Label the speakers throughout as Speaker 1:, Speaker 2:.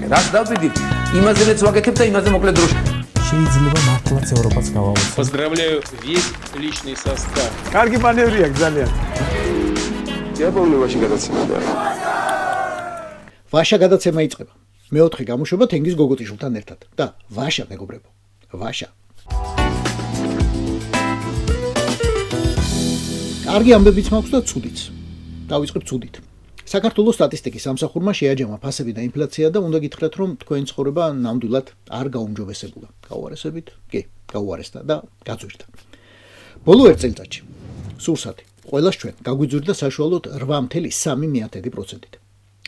Speaker 1: რას დავდივით? იმაზე რაც ვაკეთებ და იმაზე მოკლედ დროში.
Speaker 2: შეიძლება მართლაც ევროპაც გავავოცო.
Speaker 3: Поздравляю весь личный состав.
Speaker 4: კარგი მანევრია ძალიან.
Speaker 5: იაპონიაში გადაცემაა.
Speaker 6: ვაშა გადაცემა იწყება. მეოთხე გამოშვება თენგიზ გოგოტიშვილთან ერთად და ვაშა მეგობრებო, ვაშა. კარგი ამბებიც მაქვს და ცუდიც. დავიწყებ ცუდით. საქართველოს სტატისტიკის სამსახურმა შეაჯამა ფასები და ინფლაცია და უნდა გითხრათ, რომ თქვენი ცხოვრება ნამდვილად არ გაუმჯობესებულა. გაუარესებით? კი, გაუარესდა და გაძვირდა. ბოლო ერთ წელიწადში სურსათი ყველას ჩვენ გაგვიძვირდა საშუალოდ 8.3%-ით.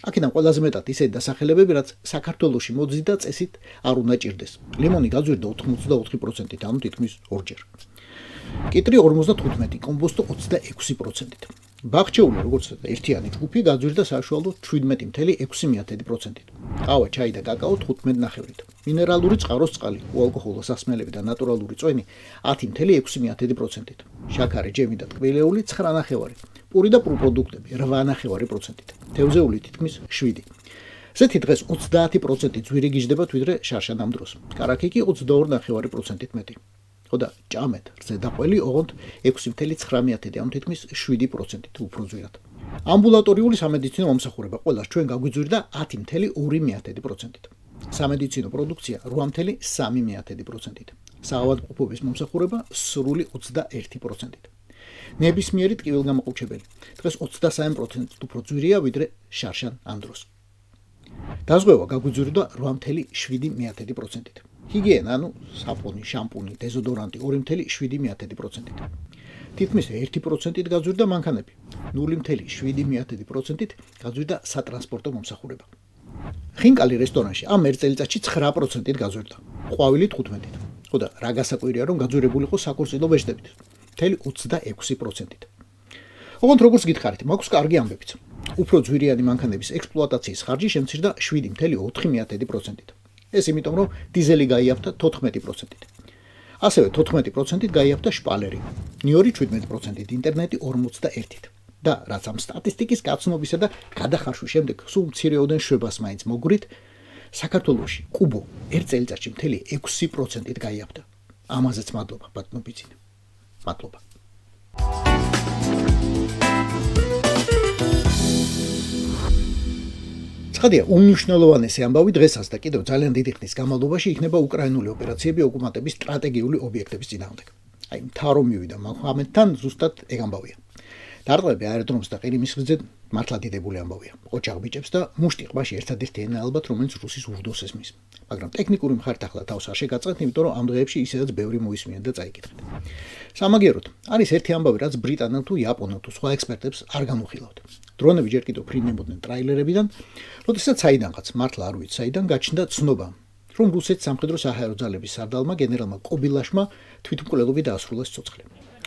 Speaker 6: აქედან ყველაზე მეტად ისეთი დასახელებები, რაც საქართველოში მოძი და წესით არ უნდა ჭირდეს. ლიმონი გაძვირდა 84%-ით, ანუ თითქმის ორჯერ. კიტრი 55, კომბოსტო 26%-ით. ბაღჩეული, როგორც ერთიანი ჯგუფი, გაძვირდა საშუალოდ 17.6%-ით. ყავა, ჩაი და კაკაო 15.9%-ით. მინერალური წყაროს წყალი, უალკოჰოლო სასმელები და ნატურალური წვენი 10.6%-ით. შაქარი, ჯემი და ტკბილეული 9.9%-ით. პური და პროდუქტები 8.9%-ით. თევზეული თითქმის 7%. ზეთი დღეს 30% ძვირი გიждდება ვიდრე შარშან ამ დროს. კარაქი კი 22.9%-ით მეტი. ხოდა ჭამეთ რძედაყველი ოღონდ 6.9%, ანუ თითქმის 7%-ით უფრო ძვირად. ამბულატორიული სამედიცინო მომსახურება ყველას ჩვენ გაგვიძვირდა 10.2%-ით. სამედიცინო პროდუქცია 8.3%-ით. საავადმყოფობის მომსახურება სრული 21%-ით. ნებისმიერი ტკივილგამაყუჩებელი დღეს 23% უფრო ძვირია ვიდრე შარშან ამ დროს. დაზღვევა გაგვიძვირდა 8.7%-ით. ჰიგიენა, ანუ საფონი, შამპუნი, დეზოდორანტი 2.7%-ით. თითქმის 1%-ით გაძვირდა მანქანები. 0.7%-ით გაძვირდა სატრანსპორტო მომსახურება. ხინკალი რესტორანში ამ ერთ წელიწადში 9%-ით გაძვირდა. ყვავილი 15-ით. ხოდა რა გასაკვირია, რომ გაძვირებულიყო საქორწილო ვეშტებით. 26%-ით. ოღონდ როგორც გითხარით, მაქვს კარგი ამბებიც. უფრო ძვირიანი მანქანების ექსპლუატაციის ხარჯი შემცირდა 7.4%-ით. ეს იმიტომ, რომ დიზელი გაიაფთა 14%-ით. ასევე 14%-ით გაიაფთა შპალერი, ნიორი 17%-ით, ინტერნეტი 41%-ით. და რაც ამ სტატისტიკის კაცნობისა და გადახარშვის შემდეგ სულ მცირეოდენ შვებას მაინც მოგვრით, საქართველოში კუბო ერთ წელიწადში მთელი 6%-ით გაიაფთა. ამაზეც მადლობა, ბატონო ბიძინა. მადლობა. ცხადია, უმნიშვნელოვანესი ამბავი დღესაც და კიდევ ძალიან დიდი ხნის განმავლობაში იქნება უკრაინული ოპერაციები ოკუპანტების სტრატეგიული ობიექტების წინააღმდეგ. აი, მთა რომ მივიდა მუჰამედთან, ზუსტად ეგ ამბავია. დარტყმები აეროდრომს და ყირიმის ხაზზე მართლა დიდებული ამბავია. ოჯახბიჭებს და მუშტი ყბაში ერთადერთი ენა ალბათ, რომელიც რუსის ურდოს ესმის. მაგრამ ტექნიკური მხარით ახლა თავს არ შეგაწყეთ, იმიტომ რომ ამ დღეებში ისედაც ბევრი მოისმენთ და წაიკითხეთ. სამაგიეროდ, არის ერთი ამბავი, რაც ბრიტანელ თუ იაპონელ თუ სხვა ექსპერტებს არ განუხილავთ. დრონები ჯერ კიდევ ფრინდებოდნენ ტრაილერებიდან, როდესაც საიდანღაც, მართლა არ ვიცი საიდან, გაჩნდა ცნობა, რომ რუსეთის სამხედრო საჰაერო ძალების სარდალმა გენერალმა კობილაშმა თვითმკვლელობით დაასრულა სიცოცხლე.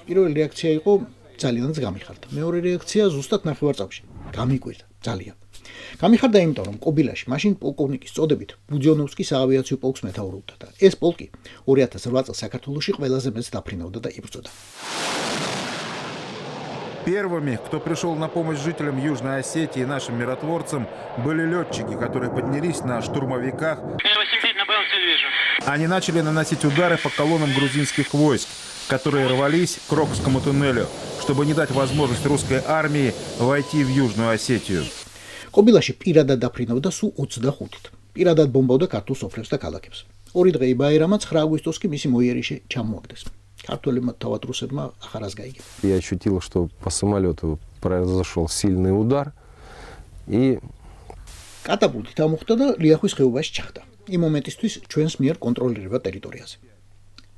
Speaker 6: პირველი რეაქცია იყო ძალიანაც გამიხარდა. მეორე რეაქცია ზუსტად ნახევარწამში. გამიკვირდა ძალიან. გამიხარდა იმიტომ, რომ კობილაში მაშინ პოლკოვნიკის წოდებით ბუდიონოვსკის საავიაციო პოლკს მეთაურობდა და ეს პოლკი 2008 წელს საქართველოში ყველაზე მეტს დაფრინავდა და იბრძოდა.
Speaker 7: Первыми, кто пришел на помощь жителям Южной Осетии и нашим миротворцам, были летчики, которые поднялись на штурмовиках. Они начали наносить удары по колоннам грузинских войск, которые рвались к Крокскому туннелю, чтобы не дать возможность русской армии войти в Южную Осетию.
Speaker 6: კობილაში პირადად დაფრინავდა су 25-ით. პირადად ბომბავდა ქართულ სოფლებს და ქალაქებს. 2 დღე იბაერამა 9 აგვისტოს კი მისი მოიერიში ჩამოაგდეს. ქართველებმა თავად რუსებმა ახარას გაიგეს.
Speaker 5: Я ощутил, что по самолету произошел сильный удар и
Speaker 6: კატაპულტით ამოხდა და ლიახვის ხეობაში ჩახდა. იმ მომენტისთვის ჩვენს მიერ კონტროლირება ტერიტორიაზე.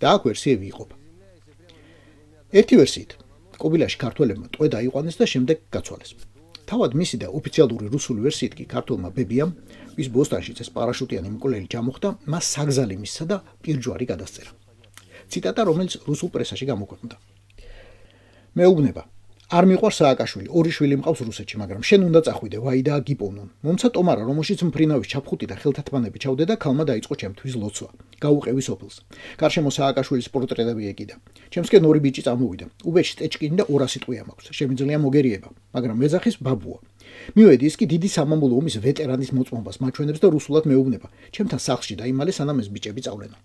Speaker 6: და აქ ვერსიები იყოფა. ერთი ვერსიით, კობილაში ქართველებმა ტყვე დაიყვანეს და შემდეგ გაცვალეს. თავად მისი და ოფიციალური რუსული ვერსიით კი ქართველმა ბებიამ, ვის ბოსტანში წეს პარაშუტიანი მკვლელი ჩამოხდა, მას საგზალი მისცა და პირჯვარი გადასწერა. ციტატა, რომელიც რუსულ პრესაში გამოქვეყნდა. მეუბნება, არ მიყვარს სააკაშვილი, 2 შვილი მყავს რუსეთში, მაგრამ შენ უნდა წახვიდე, ვაი და გიპოვნონ. მომცა ტომარა, რომელშიც მფრინავის ჩაფხუტი და ხელთათმანები ჩავდე და ქალმა დაიწყო ჩემთვის ლოცვა. გაუყევი სოფელს. გარშემო სააკაშვილის პორტრეტები ეკიდა. ჩემსკენ 2 ბიჭი წამოვიდა. უბეში ტეჩკინი და 200 ტყვია მაქვს. შემიძლია მოგერიება, მაგრამ მეძახის ბაბუა. მივედი ის კი დიდი სამამულო ომის ვეტერანის მოწმობას მაჩვენებს და რუსულად მეუბნება. ჩემთან სახლში დაიმალე სანამ ეს ბიჭები წავლენა.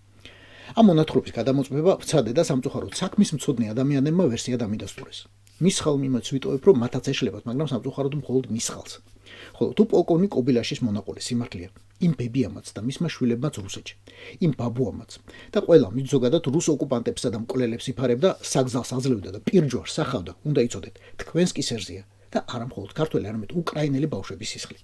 Speaker 6: ამ მონათხრობის გადამოწმება ვცადე და სამწუხაროდ საქმის მცოდნე ადამიანებმა ვერსია დამიდასტურეს. მის ხალმიმაც ვიტოვებ, რომ მათაც ეშლებათ, მაგრამ სამწუხაროდ მხოლოდ მის ხალს. ხოლო თუ პოლკოვნიკ კობილაშის მონაყოლე სიმართლეა, იმ ბებიამაც და მისმა შვილებმაც რუსეთში, იმ ბაბუამაც და ყველა მით ზოგადად რუს ოკუპანტებსა და მკვლელებს იფარებდა, საგზალს აძლევდა და პირჯვარს სახავდა, უნდა იცოდეთ, თქვენს კისერზეა და არა მხოლოდ ქართველი, არამედ უკრაინელი ბავშვების სისხლი.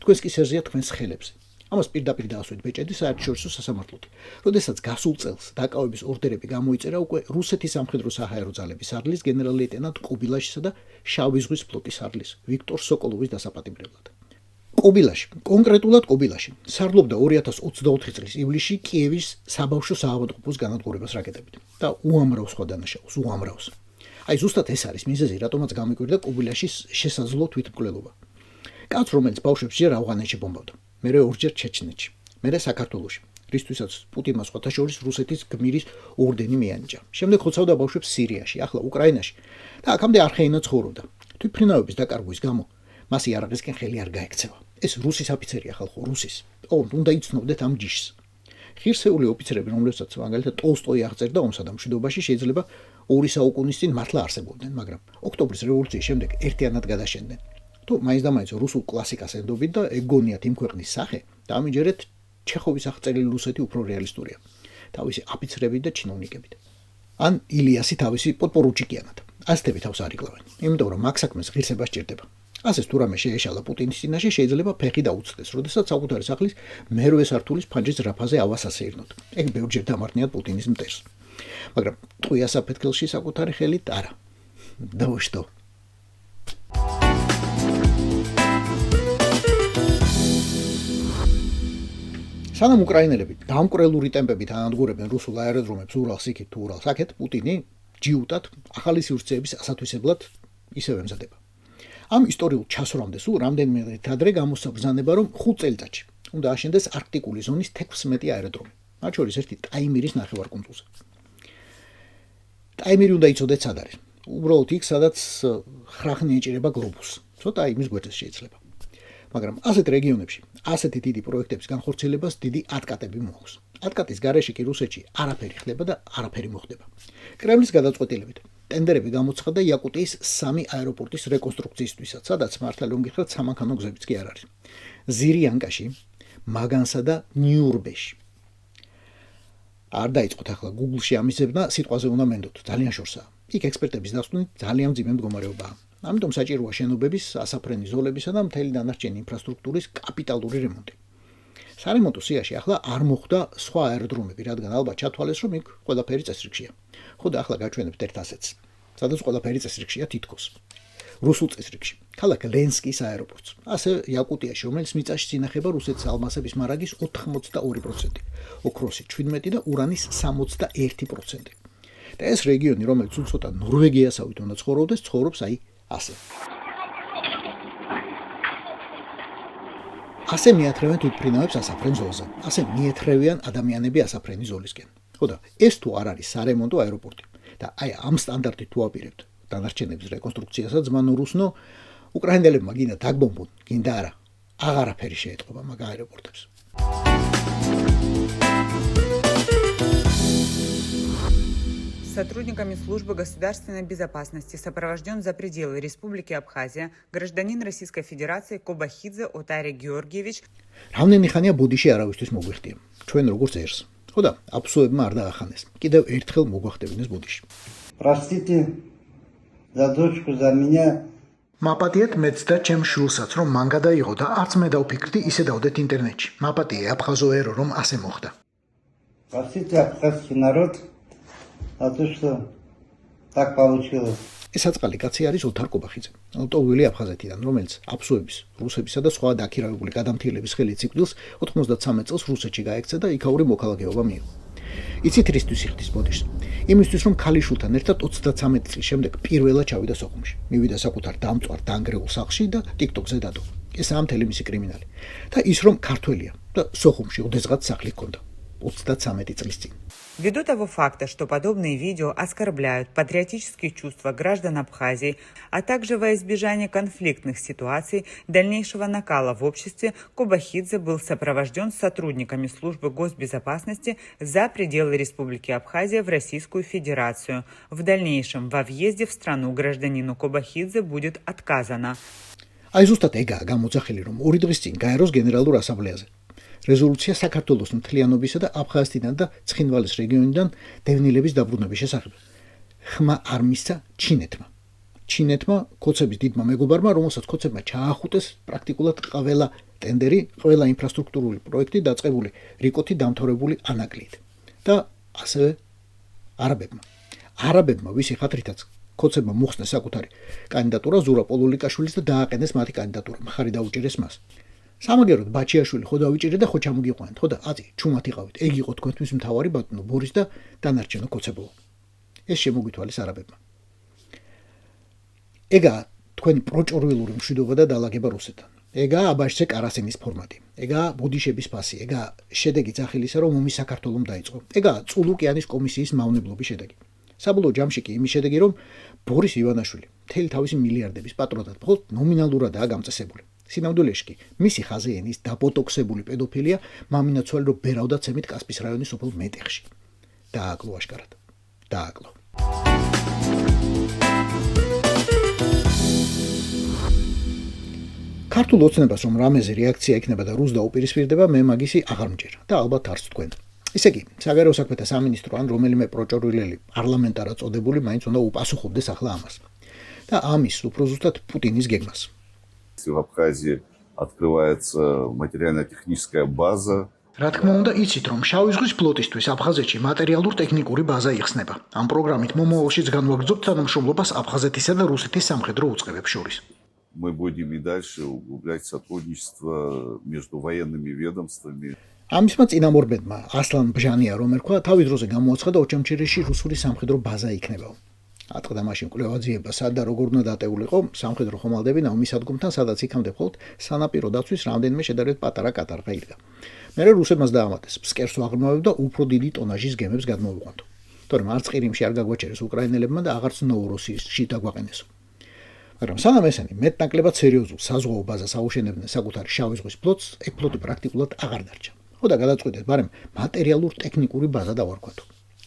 Speaker 6: თქვენს კისერზეა თქვენს ხელებზე. ამას პირდაპირ დაასვით ბეჭედი საერთაშორისო სასამართლოთი. როდესაც გასულ წელს დაკავების ორდერები გამოიწერა უკვე რუსეთის სამხედრო საჰაერო ძალების არლის გენერალ-ლეიტენანტ კობილაშისა და შავი ზღვის ფლოტის არლის ვიქტორ სოკოლოვის დასაპატიმრებლად. კობილაში, კონკრეტულად კობილაში, სარლობდა 2024 წლის ივლისში კიევის საბავშვო საავადმყოფოს განადგურებას რაკეტებით და უამრავ სხვა დანაშაულს, უამრავს. აი ზუსტად ეს არის მიზეზი, რატომაც გამიკვირდა კობილაშის შესაძლო თვითმკვლელობა. კაც, რომელიც ბავშვებს ჯერ ავღანეთში ბომბავდა, მერე ორჯერ ჩეჩნეთში, მერე საქართველოში, რისთვისაც პუტინმა სხვათა შორის რუსეთის გმირის ორდენი მიანიჭა. შემდეგ ხოცავდა ბავშვებს სირიაში, ახლა უკრაინაში და აქამდე არხეინა ცხოვრობდა. თვითმფრინავების დაკარგვის გამო მას იარაღისკენ ხელი არ გაექცევა. ეს რუსის აფიცერია ხალხო, რუსის. ოღონდ უნდა იცნობდეთ ამ ჯიშს. ღირსეული ოფიცერები, რომლებსაც მაგალითად ტოლსტოი აღწერდა ომსა და მშვიდობაში, შეიძლება 2 საუკუნის წინ მართლა არსებობდნენ, მაგრამ ოქტომბრის რევოლუციის შემდეგ ერთიანად გადაშენდნენ. თუ მაინც და მაინც რუსულ კლასიკას ენდობით და ეგონიათ იმ ქვეყნის სახე, და ამიჯერეთ ჩეხოვის აღწერილი რუსეთი უფრო რეალისტურია. თავისი აფიცრებით და ჩინოვნიკებით. ან ილიასი თავისი პოდპორუჩიკიანად. ასეთები თავს არ იკლავენ, იმიტომ რომ მაგ საქმეს ღირსება სჭირდება. ასეც თუ რამე შეეშალა პუტინის წინაშე, შეიძლება ფეხი დაუწდეს, როდესაც საკუთარი სახლის მერვე სართულის ფანჯრის რაფაზე ავას ასეირნოთ. ეგ ბევრჯერ დამარნიათ პუტინის მტერს. მაგრამ ტყვია საფეთქელში საკუთარი ხელით არა. დავშტო. სანამ უკრაინელები დამკვრელური ტემპებით ანადგურებენ რუსულ აეროდრომებს ურალს იქით თუ ურალს აქეთ, პუტინი ჯიუტად ახალი სივრცეების ასათვისებლად ისევ ემზადება. ამ ისტორიულ ჩასვრამდე სულ რამდენიმე დღით ადრე გამოსაბრძანება, რომ 5 წელიწადში უნდა აშენდეს არქტიკული ზონის 16 აეროდრომი, მათ შორის ერთი ტაიმირის ნახევარკუნძულზე. ტაიმირი უნდა იცოდეთ სად არის. უბრალოდ იქ, სადაც ხრახნი ეჭირება გლობუსს. ცოტა იმის გვერდზე შეიძლება. მაგრამ ასეთ რეგიონებში, ასეთი დიდი პროექტების განხორციელებას დიდი ატკატები მოაქვს. ატკატის გარეშე კი რუსეთში არაფერი ხდება და არაფერი მოხდება. კრემლის გადაწყვეტილებით ტენდერები გამოცხადა იაკუტიის 3 აეროპორტის რეკონსტრუქციისთვისაც, სადაც მართლა რომ გითხრათ სამანქანო გზებიც კი არ არის. ზირიანკაში, მაგანსა და ნიურბეში. არ დაიწყოთ ახლა Google-ში ამისებნა, სიტყვაზე უნდა მენდოთ, ძალიან შორსაა. იქ ექსპერტების დასკვნით ძალიან მძიმე მდგომარეობაა. ამიტომ საჭიროა შენობების, ასაფრენი ზოლებისა და მთელი დანარჩენი ინფრასტრუქტურის კაპიტალური რემონტი. სარემონტო სიაში ახლა არ მოხდა სხვა აეროდრომები, რადგან ალბათ ჩათვალეს, რომ იქ ყველაფერი წესრიგშია. ხო და ახლა გაჩვენებთ ერთ ასეთს, სადაც ყველაფერი წესრიგშია თითქოს. რუსულ წესრიგში, ქალაქ ლენსკის აეროპორტს, ასე იაკუტიაში, რომელიც მიწაში ინახება რუსეთის ალმასების მარაგის 82%, ოქროსი 17% და ურანის 61%. და ეს რეგიონი, რომელიც უცოტა ნორვეგიასავით უნდა ცხოვრობდეს, ცხოვრობს აი ასე. ასე მიათრევენ თვითმფრინავებს ასაფრენ ზოლზე. ასე მიეთრევიან ადამიანები ასაფრენი ზოლისკენ. ხო და ეს თუ არ არის სარემონტო აეროპორტი და აი ამ სტანდარტით თუ აპირებთ დანარჩენების რეკონსტრუქციასაც მანურუსნო უკრაინელებმა გინდა დაგბომბონ, გინდა არა, აღარაფერი შეეტყობა მაგ აეროპორტებს.
Speaker 4: Сотрудниками службы государственной безопасности сопровожден за пределы Республики Абхазия гражданин Российской Федерации Кобахидзе Отари Георгиевич.
Speaker 6: რამდენი ხანია ბუდიში არავისთვის მოგვიხდია. ჩვენ როგორც ერს. ხო და აფსოებმა არ დაახანეს. კიდევ ერთხელ მოგვახდებინეს ბუდიში.
Speaker 8: Простите за дочку, за меня.
Speaker 6: მაპატიეთ მეც და ჩემ შვილსაც, რომ მან გადაიღო და არც მე დავფიქრდი, ისე დავდეთ ინტერნეტში. მაპატიე აფხაზო ერო, რომ ასე მოხდა.
Speaker 8: Простите абхазский народ, за то, что так получилось.
Speaker 6: ეს აწყალი კაცი არის ოთარ კობახიძე, ლტოლვილი აფხაზეთიდან, რომელიც აფსუების, რუსებისა და სხვა დაქირავებული გადამთილების ხელით სიკვდილს 93 წელს რუსეთში გაექცა და იქაური მოქალაქეობა მიიღო. იცით რისთვის იხდის ბოდიშს? იმისთვის, რომ ქალიშვილთან ერთად 33 წლის შემდეგ პირველად ჩავიდა სოხუმში. მივიდა საკუთარ დამწვარ დანგრეულ სახლში და TikTok-ზე დადო. ესაა მთელი მისი კრიმინალი. და ის რომ ქართველია და სოხუმში ოდესღაც სახლი ჰქონდა. 33 წლის წინ.
Speaker 4: Ввиду того факта, что подобные видео оскорбляют патриотические чувства граждан Абхазии, а также во избежание конфликтных ситуаций, дальнейшего накала в обществе, Кобахидзе был сопровожден сотрудниками службы госбезопасности за пределы Республики Абхазия в Российскую Федерацию. В дальнейшем во въезде в страну гражданину Кобахидзе будет отказано.
Speaker 6: აი ზუსტად ეგაა გამოძახილი, რომ 2 დღის წინ გაეროს გენერალურ ასამბლეაზე რეზოლუცია საქართველოს მთლიანობისა და აფხაზეთიდან და ცხინვალის რეგიონიდან დევნილების დაბრუნების შესახებ. ხმა არ მისცა ჩინეთმა. ჩინეთმა კოცების დიდმა მეგობარმა, რომელსაც კოცებმა ჩაახუტეს პრაქტიკულად ყველა ტენდერი, ყველა ინფრასტრუქტურული პროექტი დაწყებული რიკოთი დამთავრებული ანაკლით. და ასევე არაბებმა ვისი ხათრითაც კოცებმა მოხსნეს საკუთარი კანდიდატურა ზურაბ პოლულიკაშვილის და დააყენეს მათი კანდიდატურა, მხარი დაუჭერეს მას. სამაგეროდ ბაჩიაშვილი ხო დავიჭირე და ხო ჩამოგიყვანეთ, ხო და აწი ჩუმად იყავით. ეგ იყო თქვენთვის მთავარი ბატონო ბორის და დანარჩენო კოცებო. ეს შემოგვითვალეს არაბებმა. ეგაა თქვენი პროჭორვილური მშვიდობა და დალაგება რუსეთთან. ეგაა აბაშცე კარასინის ფორმატი. ეგაა ბუდიშების ფასი. ეგაა შედეგი ძახილისა, რომ ომი საქართველოს დაიწყო. ეგაა წულუკიანის კომისიის მავნებლობის შედეგი. საბოლოო ჯამში კი იმის შედეგი, რომ ბორის ივანაშვილი მთელი თავისი მილიარდების პატრონად მხოლოდ ნომინალურადაა გამწესებული. სინამდვილეში კი მისი ხაზე ენის დაბოტოქსებული პედოფილია მამინაცვალი რომ ბერავდა ცემით კასპის რაიონის სოფელ მეტეხში. დააკლო აშკარად. დააკლო. ქართულ ოცნებას რომ რამეზე რეაქცია იქნება და რუს დაუპირისპირდება, მე მაგისი აღარ მჯერა და ალბათ არც თქვენ. ისე კი, საგარეო საქმეთა სამინისტრო ან რომელიმე პროჭორვილელი პარლამენტარად წოდებული მაინც უნდა უპასუხობდეს ახლა ამას. და ამის უფრო ზუსტად პუტინის გეგმას.
Speaker 9: В Абхазии открывается материально-техническая база.
Speaker 6: რა თქმა უნდა, იცით რომ შავი ზღვის ფლოტისთვის აბხაზეთში მატერიალურ-ტექნიკური ბაზა იხსნება. ამ პროგრამით მომავალშიც განვაგრძობთ თანამშრომლობას აბხაზეთისა და რუსეთის სამხედრო უწყებებს შორის.
Speaker 9: Мы будем и дальше углублять сотрудничество между военными ведомствами.
Speaker 6: ამისმა წინამორბედმა ასლან ბჟანია რომ ერქვა თავის დროზე გამოაცხადა ოჩამჩირეში რუსული სამხედრო ბაზა იქნებაო. ატყდა მაშინ კვლევაძიება სად და როგორ უნდა დატეულიყო სამხედრო ხომალდები ნავმის ადგომთან, სადაც იქამდე მხოლოდ სანაპირო დაცვის რამდენიმე შედარებით პატარა კატარღა იდგა. მერე რუსებმაც დაამატეს ფსკერს ვაღრმავებ და უფრო დიდი ტონაჟის გემებს გადმოვიყვანთო. თორემ არც ყირიმში არ გაგვაჩერეს უკრაინელებმა და აღარც ნოვროსიისში დაგვაყენესო. მაგრამ სანამ ესენი მეტნაკლებად სერიოზულ საზღვაო ბაზას აუშენებდნენ საკუთარი შავი ზღვის ფლოტს, ეგ ფლოტი პრაქტიკულად აღარ დარჩა. ხო და გადაწყვიტეს, მაგრამ მატერიალურ-ტექნიკური ბაზა დავარქვათო.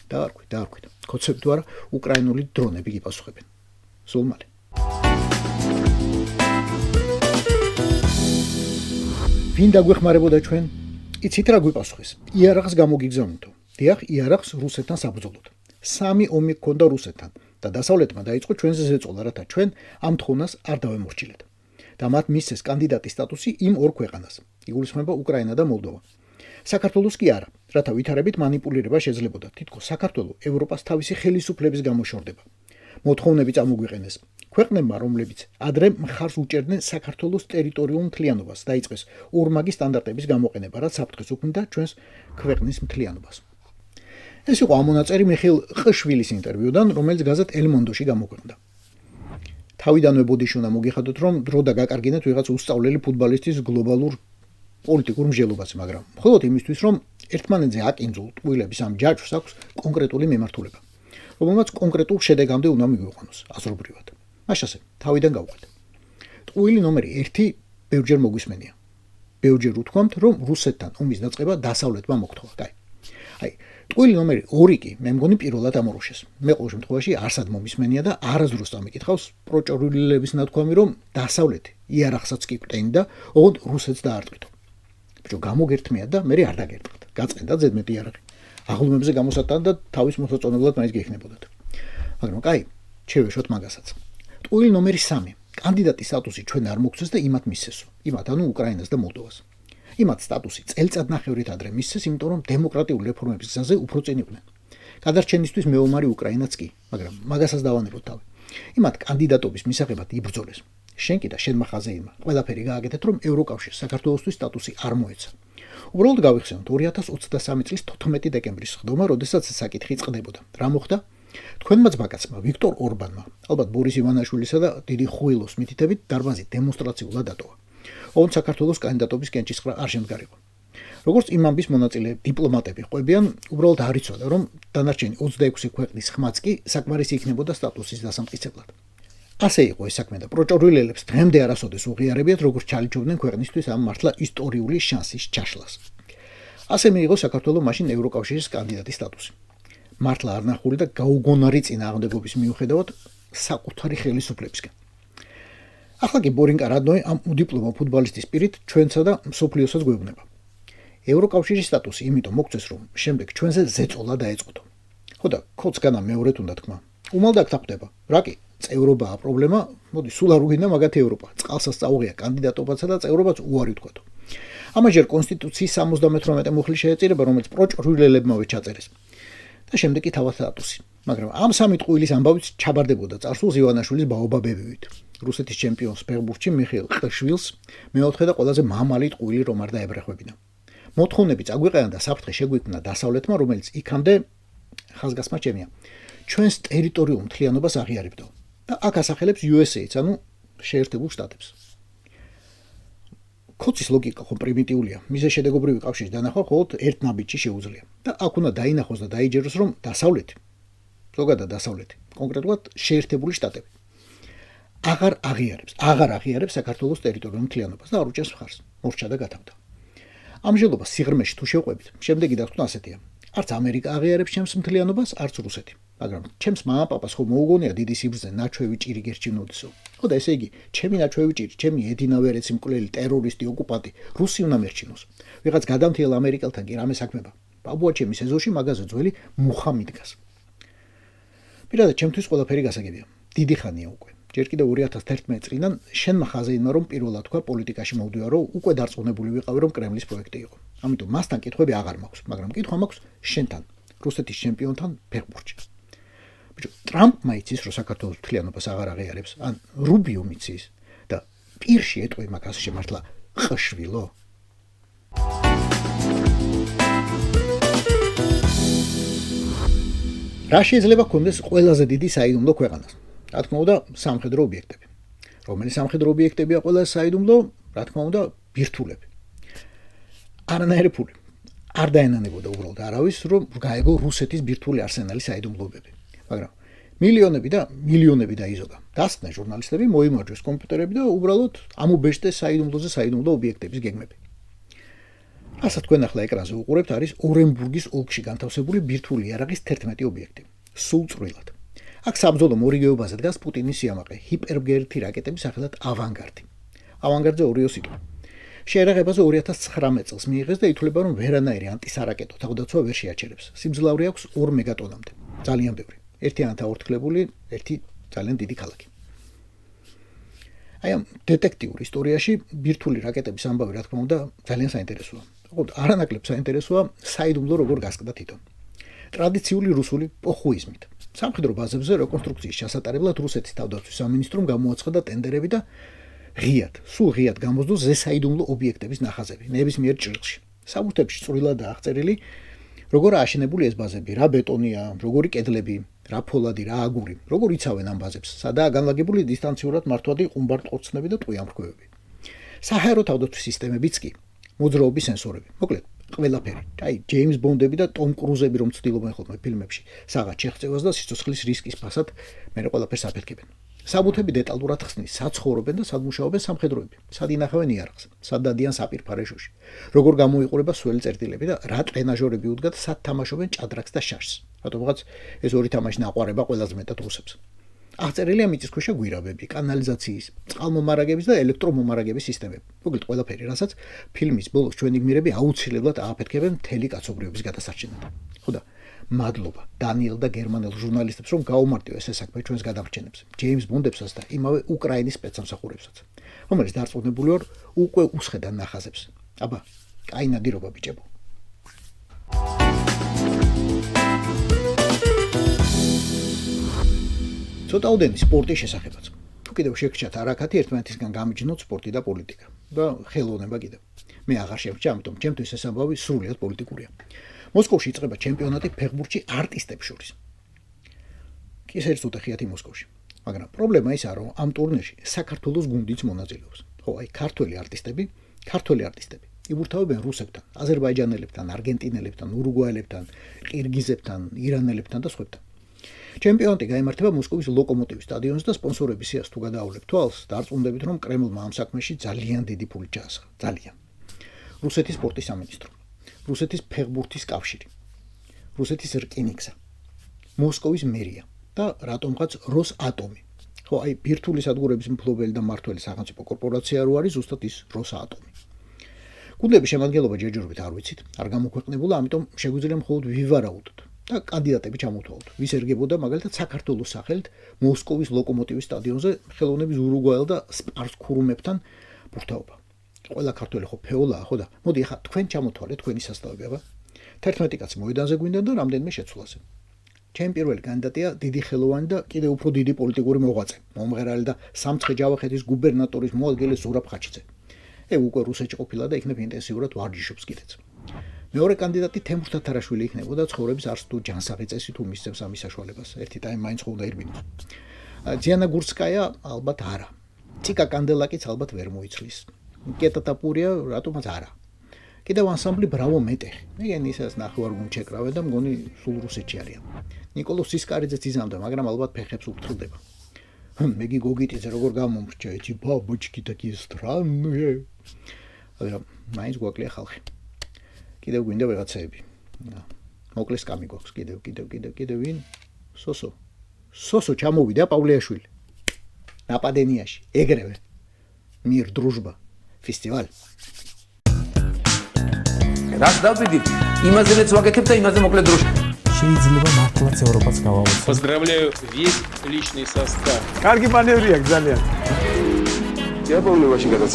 Speaker 6: დაარქვით. კოცები თუ არა უკრაინული დრონები გიპასუხებენ. სულ მალე. ვინ დაგვეხმარებოდა ჩვენ? იცით რა გვიპასუხეს? იარაღს გამოგიგზავნითო. დიახ, იარაღს რუსეთთან საბრძოლოდ. 3 ომი გქონდა რუსეთთან და დასავლეთმა დაიწყო ჩვენზე ზეწოლა, რათა ჩვენ ამ თხოვნას არ დავემორჩილეთ. და მათ მისცეს კანდიდატის სტატუსი იმ ორ ქვეყანას. იგულისხმება უკრაინა და მოლდოვა. საქართველოს კი არა, რათა ვითარებით манипуლირება შეძლებოდა. თითქოს საქართველოს ევროპას თავისი ხელისუფლების გამოშორდება. მოთხოვნები წამოგვიყენეს. ქვეყნებმა, რომლებიც ადრე მხარს უჭერდნენ საქართველოს ტერიტორიულ მთლიანობას, დაიწყეს ორმაგი სტანდარტების გამოყენება, რაც საფრთხეს უქმნიდა ჩვენს ქვეყნის მთლიანობას. ეს იყო ამონაწერი მიხეილ ყშვილის ინტერვიუდან, რომელიც გაზეთ El Mundo-ში გამოქვეყნდა. თავიდანვე ბოდიში უნდა მოგიხადოთ, რომ დრო და გაკარგინეთ ვიღაც უსწავლელი ფუტბოლისტის გლობალურ პოლიტიკურ მსჯელობას, მაგრამ მხოლოდ იმისთვის, რომ ერთმანეთზე აკინძულ ტყუილების ამ ჯაჭვს აქვს კონკრეტული მიმართულება, რომელმაც კონკრეტულ შედეგამდე უნდა მიგვიყვანოს აზრობრივად. მაშასე, თავიდან გავყვეთ. ტყუილი ნომერი 1 ბევრჯერ მოგვისმენია. ბევრჯერ უთქვამთ, რომ რუსეთთან ომის დაწყება დასავლეთმა მოქთოვა. აი, ტყუილი ნომერი 2 კი მე მგონი პირველად ამოროშეს. მე ყოველ შემთხვევაში არსად მომისმენია და არასდროს წამიკითხავს პროჭორვილების ნათქვამი, რომ დასავლეთი იარაღსაც კი კვდენდა, ოღონდ რუსეთს დაარტყითო. ბიჭო გამოგერთმია და მე არ დაგერტყეთ. გაწყენდა ზედმეტი იარაღი. აღლუმებზე გამოსატან და თავის მოსაწონებლად მაინც გექნებოდათ. მაგრამ კაი, შევეშოთ მაგასაც. ტყუილი ნომერი 3. კანდიდატის სტატუსი ჩვენ არ მოგცეს და იმათ მისცესო. იმათ ანუ უკრაინას და მოლდოვას. იმათ სტატუსი წელწადნახევრით ადრე მისცეს, იმიტომ რომ დემოკრატიული რეფორმების გზაზე უფრო წინ იყვნენ. გადარჩენისთვის მეომარი უკრაინაც კი, მაგრამ მაგასაც დავანებოთ თავი. იმათ კანდიდატობის მისაღებად იბრძოლეს. შენ კი და შენმა ხაზეინმა ყველაფერი გააკეთეთ, რომ ევროკავშირს საქართველოსთვის სტატუსი არ მოეცა. უბრალოდ გავიხსენოთ 2023 წლის 14 დეკემბრის ხდომა, როდესაც საკითხი წყდებოდა. რა მოხდა? თქვენმა ძმაკაცმა ვიქტორ ორბანმა, ალბათ ბორის ივანაშვილისა და დიდი ხუილოს მითითებით დარბაზი დემონსტრაციულად დატოვა. ოღონდ საქართველოს კანდიდატობის კენჭისყრა არ შემდგარიყო. როგორც იმ ამბის მონაწილე დიპლომატები ყვებიან, უბრალოდ არ იცოდა, რომ დანარჩენი 26 ქვეყნის ხმაც კი საკმარისი იქნებოდა სტატუსის დასამტკიცებლად. ასე იყო ეს საქმე და პროჭორვილელებს დღემდე არასოდეს უღიარებიათ, როგორც ჩალიჩობდნენ ქვეყნისთვის ამ მართლა ისტორიული შანსის ჩაშლას. ასე მიიღო საქართველოს მაშინ ევროკავშირის კანდიდატის სტატუსი. მართლა არ ნახული და გაუგონარი წინააღმდეგობის მიუხედავად საკუთარი ხელისუფლებისგან. ახლა კი ბორინკა რადნოი ამ უდიპლომო ფუტბოლისტის პირით ჩვენსა და მსოფლიოსაც გვეუბნება. ევროკავშირის სტატუსი იმიტომ მოგწეს, რომ შემდეგ ჩვენზე ზეწოლა დაეწყოთ. ხო და ქოც განა მეორედ უნდა თქვა. უმალ დაგთახდება. რა კი, წევრობაა პრობლემა, მოდი სულ არ უგინდა მაგათი ევროპა. წყალსაც წაუღია კანდიდატობაცა და წევრობაც უარი ვთქვათო. ამაჟერ კონსტიტუციის 78 მუხლი შეეწირება, რომელიც პროჭრვილელებმავე ჩაწერეს. და შემდეგ კი თავად სტატუსი. მაგრამ ამ სამი ტყუილის ამბავიც ჩაბარდებოდა წარსულს ივანაშვილის ბაობაბებივით. რუსეთის ჩემპიონს ფეხბურთში მიხეილ ყიშვილს მეოთხე და ყველაზე მამალი ტყუილი რომ არ დაებრახვებინა. მოთხოვნები წაგვიყენა და საფრთხე შეგვიქმნა დასავლეთმა, რომელიც იქამდე ხაზგასმა ჩემია. ჩვენს ტერიტორიულ მთლიანობას აღიარებდა და აქ ასახელებს USA-ს, ანუ შეერთებულ შტატებს. ქოცის ლოგიკა ხო პრიმიტიულია. მისე შედეგობრივი კავშირის დანახვა მხოლოდ ერთ ნაბიჯში შეუძლია. და აქ უნდა დაინახოს და დაიჯეროს, რომ დასავლეთი, ზოგადად დასავლეთი, კონკრეტულად შეერთებული შტატები აღარ აღიარებს საქართველოს ტერიტორიულ მთლიანობას და არ უჭერს მხარს. მორჩა და გათავდა. ამჟელობა სიღრმეში თუ შევყვებით, შემდეგი დაგხვდა ასეთია. არც ამერიკა აღიარებს ჩემს მთლიანობას, არც რუსეთი. მაგრამ ჩემს მამაპაპას ხო მოუგონია დიდი სიბრძნე ნაჩვევი ჭირი გერჩინოდისო. ხო და ესე იგი, ჩემი ნაჩვევი ჭირი, ჩემი ედინა ვერეცი მკვლელი ტერორისტი ოკუპანტი რუსი უნდა მერჩინოს. ვიღაც გადამთიელ ამერიკელთან კი რამე საქმეა. ბაბუა ჩემის ეზოში მაგაზე ძველი მუხა მიდგას. პირადად ჩემთვის ყველაფერი გასაგებია. დიდი ხანია უკვე. ჯერ კიდევ 2011 წლიდან შენმა ხაზეინმა რომ პირველად თქვა პოლიტიკაში მოვდივარ, რომ უკვე დარწმუნებული ვიყავი რომ კრემლის პროექტი იყო. ამიტომ მასთან კითხვები აღარ მაქვს, მაგრამ კითხვა მაქვს შენთან, რუსეთის ჩემპიონთან ფეხბურთში. ბიჭო, ტრამპმა იცის რომ საქართველოს მთლიანობას აღარ აღიარებს, ან რუბიომ იცის და პირში ეტყვი მაგას შემართლა ყშვილო. რა შეიძლება ქონდეს ყველაზე დიდი საიდუმლო ქვეყანას? რა თქმა უნდა, სამხედრო ობიექტები. რომელი სამხედრო ობიექტებია ყველაზე საიდუმლო? რა თქმა უნდა, ბირთვულები. არანაირი ფული. არ დაენანებოდა უბრალოდ არავის, რომ გაეგო რუსეთის ბირთვული არსენალის საიდუმლოებები. მაგრამ მილიონები და მილიონები დაიზოგა. დასწრდნენ ჟურნალისტები, მოიმარჯვეს კომპიუტერები და უბრალოდ ამობეჭდეს საიდუმლოზე საიდუმლო ობიექტების გეგმები. რასაც თქვენ ახლა ეკრანზე უყურებთ, არის ორენბურგის ოლქში განთავსებული ბირთვული იარაღის 11 ობიექტი. სულ წვრილად. აქ საბრძოლო მორიგეობაზე დგას პუტინის სიამაყე, ჰიპერბგერითი რაკეტების სახელად ავანგარდი. ავანგარდზე ორიო სიტყვა. შეერაღებაზე 2019 წელს მიიღეს და ითვლება, რომ ვერანაირი ანტისარაკეტო თავდაცვა ვერ შეაჩერებს. სიმძლავრე აქვს 2 მეგატონამდე. ძალიან ბევრი. ერთი ანთაორთქლებული, ერთი ძალიან დიდი ქალაქი. აი ამ დეტექტიურ ისტორიაში ბირთვული რაკეტების ამბავი, რა თქმა უნდა, ძალიან საინტერესოა. ოღონდ არანაკლებ საინტერესოა საიდუმლო როგორ გასკდა თვითონ. ტრადიციული რუსული პოხუიზმით. სამხედრო ბაზებზე რეკონსტრუქციის ჩასატარებლად რუსეთის თავდაცვის სამინისტრომ გამოაცხადა ტენდერები და სულ ღიად გამოსდო ზესაიდუმლო ობიექტების ნახაზები ნებისმიერ ჭრილში. საბუთებში წვრილადაა აღწერილი, როგორ აშენებული ეს ბაზები, რა ბეტონია, როგორი კედლები, რა ფოლადი, რა აგური, როგორ იცავენ ამ ბაზებს, სადაა განლაგებული დისტანციურად მართვადი ყუმბარტყორცნები და ტყვიამრქვევები. საჰაერო თავდაცვის სისტემებიც კი, მოძრაობის სენსორები, მოკლედ ყველაფერი. აი, ჯეიმს ბონდები და ტომ კრუზები რომ ცდილობენ ხოლმე ფილმებში, საღად შეღწევას და სიცოცხლის რისკის ფასად მერე ყველაფერს აფეთქებენ. საბუთები დეტალურად ხსნის, სად ცხოვრობენ და სად მუშაობენ სამხედროები, სად ინახავენ იარაღს, სად დადიან საპირფარეშოში, როგორ გამოიყურება სველი წერტილები და რა ტრენაჟორები უდგათ, სად თამაშობენ ჭადრაკს და შაშს. რატომღაც ეს ორი თამაში ნაყვარება ყველაზე მეტად რუსებს. აღწერილია მიწისქვეშა გვირაბები, კანალიზაციის, წყალმომარაგების და ელექტრომომარაგების სისტემები. მოკლედ ყველაფერი, რასაც ფილმის ბოლოს ჩვენი გმირები აუცილებლად ააფეთქებენ მთელი კაცობრიობის გადასარჩენად. ხო და მადლობა დანიელ და გერმანელ ჟურნალისტებს, რომ გაუმარტივეს ეს საქმე ჩვენს გადარჩენებს, ჯეიმს ბონდებსაც და იმავე უკრაინის სპეცსამსახურებსაც, რომელიც დარწმუნებული ვარ უკვე უსხედან ნახაზებს. აბა, კაი ნადირობა ბიჭებო. ცოტაოდენი სპორტის შესახებაც. თუ კიდევ შეგრჩათ არაქათი ერთმანეთისგან გამიჯნოთ სპორტი და პოლიტიკა და ხელოვნება კიდევ. მე აღარ შემჭა, ამიტომ ჩემთვის ეს ამბავი სრულიად პოლიტიკურია. მოსკოვში იწყება ჩემპიონატი ფეხბურთში არტისტებს შორის. კი ეს უთხიათი მოსკოვში. მაგრამ პრობლემა ისაა, რომ ამ ტურნირში საქართველოს გუნდიც მონაწილეობს. ხო, აი ქართველი არტისტები იბურთავებიან რუსებთან, აზერბაიჯანელებთან, არგენტინელებთან, ურუგვაელებთან, ყირგიზებთან, ირანელებთან და სხვებთან. ჩემპიონატი გაიმართება მოსკოვის ლოკომოტივის სტადიონზე და სპონსორების სიას თუ გადაავლებ თვალს, დარწმუნდებით, რომ კრემლმა ამ საქმეში ძალიან დიდი ფული ჩაასხა. ძალიან. რუსეთის სპორტის სამინისტრო, რუსეთის ფეხბურთის კავშირი, რუსეთის რკინიგზა, მოსკოვის მერია და რატომღაც როსატომი. ხო, აი ბირთვული სადგურების მფლობელი და მმართველი სახელმწიფო კორპორაცია რო არის ზუსტად ის როსატომი. გუნდების შემადგენლობა ჯერჯერობით არ ვიცით, არ გამოქვეყნებულა, ამიტომ შეგვიძლია მხოლოდ ვივარაუდოთ და კანდიდატები ჩამოთვალოთ. ვის ერგებოდა მაგალითად საქართველოს სახელით მოსკოვის ლოკომოტივის სტადიონზე ხელოვნების ურუგვაელ და სპარსკურუმებთან ბურთაობა. ყველა ქართველი ხო ფეოლაა, ხო და მოდი ახლა თქვენ ჩამოთვალეთ თქვენი სასწავლები, აბა. 11 კაცი მოედანზე გვინდა და რამდენიმე შეცვლაზე. ჩემი პირველი კანდიდატია დიდი ხელოვანი და კიდევ უფრო დიდი პოლიტიკური მოღვაწე, მომღერალი და სამცხე ჯავახეთის გუბერნატორის მოადგილე ზურაბ ხაჩიძე. უკვე რუსეთში ყოფილა და იქნებ ინტენსიურად ვარჯიშობს კიდეც. მეორე კანდიდატი თემურ თათარაშვილი იქნებოდა ცხოვრების არც თუ ჯანსაღი წესი თუ მისცემს ამის საშუალებას. ერთი ტაიმი მაინც ხო უნდა ირბინოს. ძიანა გურცკაია ალბათ არა. ციკა კანდელაკიც ალბათ ვერ მოიცლის. კეტა ტაპურია რატომაც არა. კიდევ ანსამბლი ბრავო მეტეხი. მეგენი ისაც ნახევარ გუნდში ეკრავენ და მგონი სულ რუსეთში არიან. ნიკოლოზ სისკარიძეც იზამდა, მაგრამ ალბათ ფეხებს უფრთხილდება. მეგი გოგიტიძე როგორ გამომრჩა, ეჩი ბაბოჩკი такие странные. მაგრამ მაინც გვაკლია ხალხი. კიდევ გვინდა ვიღაცები. მოკლეს კამი გვაქვს კიდევ ვინ? სოსო ჩამოვიდა პავლეაშვილი. ნაპადენიაში, ეგრევე. მირ დრუჟბა ფესტივალ.
Speaker 1: რაც დავდივით, იმაზეც ვაკეთებ და იმაზე მოკლედ დროშა.
Speaker 2: შეიძლება მართლაც ევროპაც გავავოცოთ.
Speaker 3: Поздравляю весь личный состав.
Speaker 2: კარგი მანევრია ძალიან.
Speaker 5: Я помню, вообще, когда